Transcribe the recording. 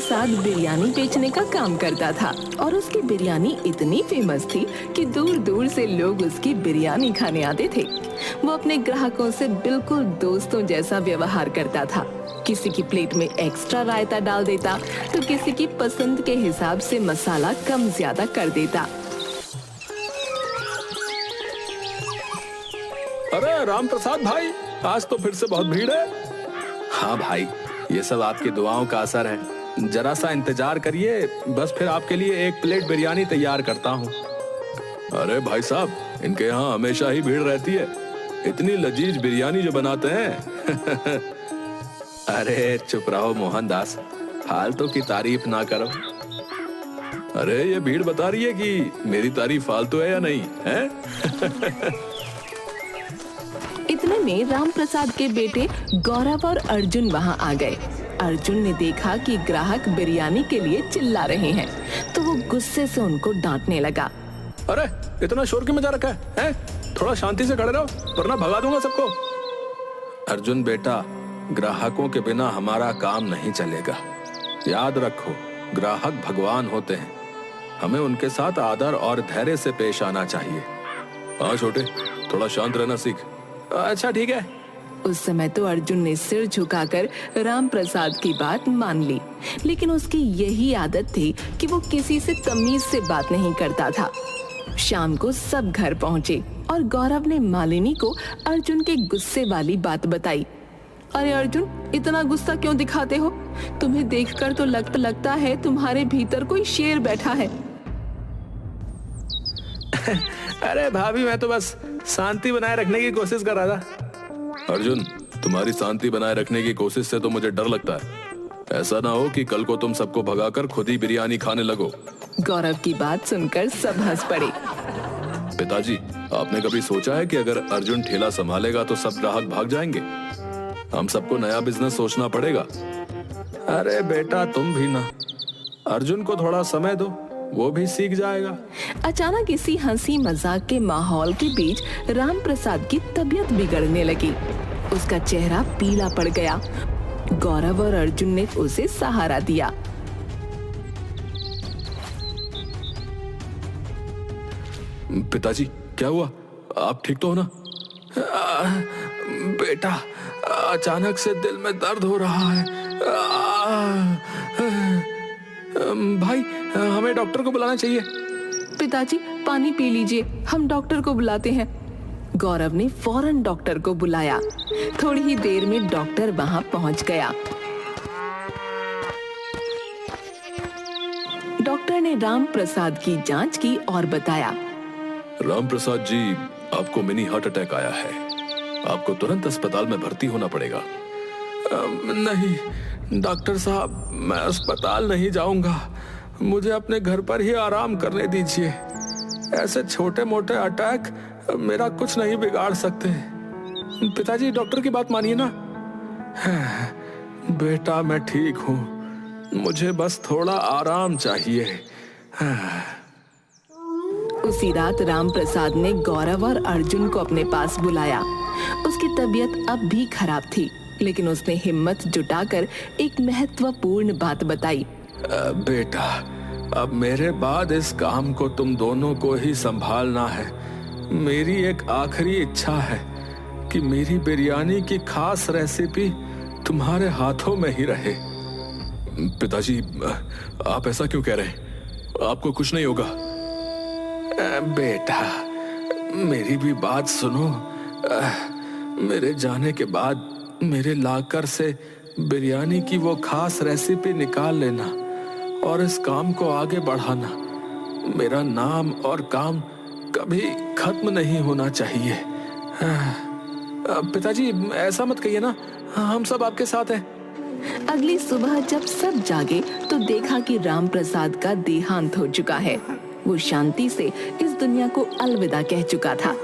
प्रसाद बिरयानी बेचने का काम करता था और उसकी बिरयानी इतनी फेमस थी कि दूर दूर से लोग उसकी बिरयानी खाने आते थे। वो अपने ग्राहकों से बिल्कुल दोस्तों जैसा व्यवहार करता था। किसी की प्लेट में एक्स्ट्रा रायता डाल देता तो किसी की पसंद के हिसाब से मसाला कम ज्यादा कर देता। अरे राम प्रसाद भाई, आज तो फिर से बहुत भीड़ है। हाँ भाई, ये सब आपकी दुआओं का असर है। जरा सा इंतजार करिए, बस फिर आपके लिए एक प्लेट बिरयानी तैयार करता हूँ। अरे भाई साहब, इनके यहाँ हमेशा ही भीड़ रहती है। इतनी लजीज बिरयानी जो बनाते हैं। अरे चुप रहो मोहनदास, फालतू की तारीफ ना करो। अरे ये भीड़ बता रही है कि मेरी तारीफ फालतू है या नहीं है। इतने में राम प्रसाद के बेटे गौरव और अर्जुन वहां आ गए। अर्जुन ने देखा कि ग्राहक बिरयानी के लिए चिल्ला रहे हैं, तो वो गुस्से से उनको डांटने लगा। अरे इतना शोर क्यों मचा रखा है? थोड़ा शांति से खड़े रहो, वरना भगा दूंगा सबको। अर्जुन बेटा, ग्राहकों के बिना हमारा काम नहीं चलेगा। याद रखो, ग्राहक भगवान होते हैं। हमें उनके साथ आदर और धैर्य से पेश आना चाहिए। हाँ छोटे, थोड़ा शांत रहना सीख। अच्छा ठीक है। उस समय तो अर्जुन ने सिर झुकाकर राम प्रसाद की बात मान ली, लेकिन उसकी यही आदत थी कि वो किसी से तमीज से बात नहीं करता था। शाम को सब घर पहुंचे और गौरव ने मालिनी को अर्जुन के गुस्से वाली बात बताई। अरे अर्जुन, इतना गुस्सा क्यों दिखाते हो? तुम्हें देखकर तो लगता है तुम्हारे भीतर कोई शेर बैठा है। अरे भाभी, मैं तो बस शांति बनाए रखने की कोशिश कर रहा था। अर्जुन, तुम्हारी शांति बनाए रखने की कोशिश से तो मुझे डर लगता है। ऐसा ना हो कि कल को तुम सबको भगाकर खुद ही बिरयानी खाने लगो। गौरव की बात सुनकर सब हंस पड़े। पिताजी, आपने कभी सोचा है कि अगर अर्जुन ठेला संभालेगा तो सब ग्राहक भाग जाएंगे? हम सबको नया बिजनेस सोचना पड़ेगा। अरे बेटा, तुम भी ना, अर्जुन को थोड़ा समय दो, वो भी सीख जाएगा। अचानक इसी हंसी मजाक के माहौल के बीच राम प्रसाद की तबीयत बिगड़ने लगी। उसका चेहरा पीला पड़ गया। गौरव और अर्जुन ने उसे सहारा दिया। पिताजी, क्या हुआ? आप ठीक तो हो ना? बेटा, अचानक से दिल में दर्द हो रहा है। भाई, हमें डॉक्टर को बुलाना चाहिए। पिताजी, पानी पी लीजिए, हम डॉक्टर को बुलाते हैं। गौरव ने फौरन डॉक्टर को बुलाया। थोड़ी ही देर में डॉक्टर वहां पहुंच गया। डॉक्टर ने राम प्रसाद की जांच की और बताया, राम प्रसाद जी, आपको मिनी हार्ट अटैक आया है। आपको तुरंत अस्पताल में भर्ती होना पड़ेगा। नहीं डॉक्टर साहब, मैं अस्पताल नहीं जाऊंगा। मुझे अपने घर पर ही आराम करने दीजिए। ऐसे छोटे मोटे अटैक मेरा कुछ नहीं बिगाड़ सकते। पिताजी, डॉक्टर की बात मानिए ना। बेटा, मैं ठीक हूँ, मुझे बस थोड़ा आराम चाहिए। उसी रात राम प्रसाद ने गौरव और अर्जुन को अपने पास बुलाया। उसकी तबीयत अब भी खराब थी, लेकिन उसने हिम्मत जुटाकर एक महत्वपूर्ण बात बताई। बेटा, अब मेरे बाद इस काम को तुम दोनों को ही संभालना है। मेरी एक आखिरी इच्छा है कि मेरी बिरयानी की खास रेसिपी तुम्हारे हाथों में ही रहे। पिताजी, आप ऐसा क्यों कह रहे हैं? आपको कुछ नहीं होगा। बेटा, मेरी भी बात सुनो। मेरे जाने के बाद मेरे लाकर से बिरयानी की वो खास रेसिपी निकाल लेना और इस काम को आगे बढ़ाना। मेरा नाम और काम कभी खत्म नहीं होना चाहिए। पिताजी, ऐसा मत कहिए ना, हम सब आपके साथ हैं। अगली सुबह जब सब जागे तो देखा कि राम प्रसाद का देहांत हो चुका है। वो शांति से इस दुनिया को अलविदा कह चुका था।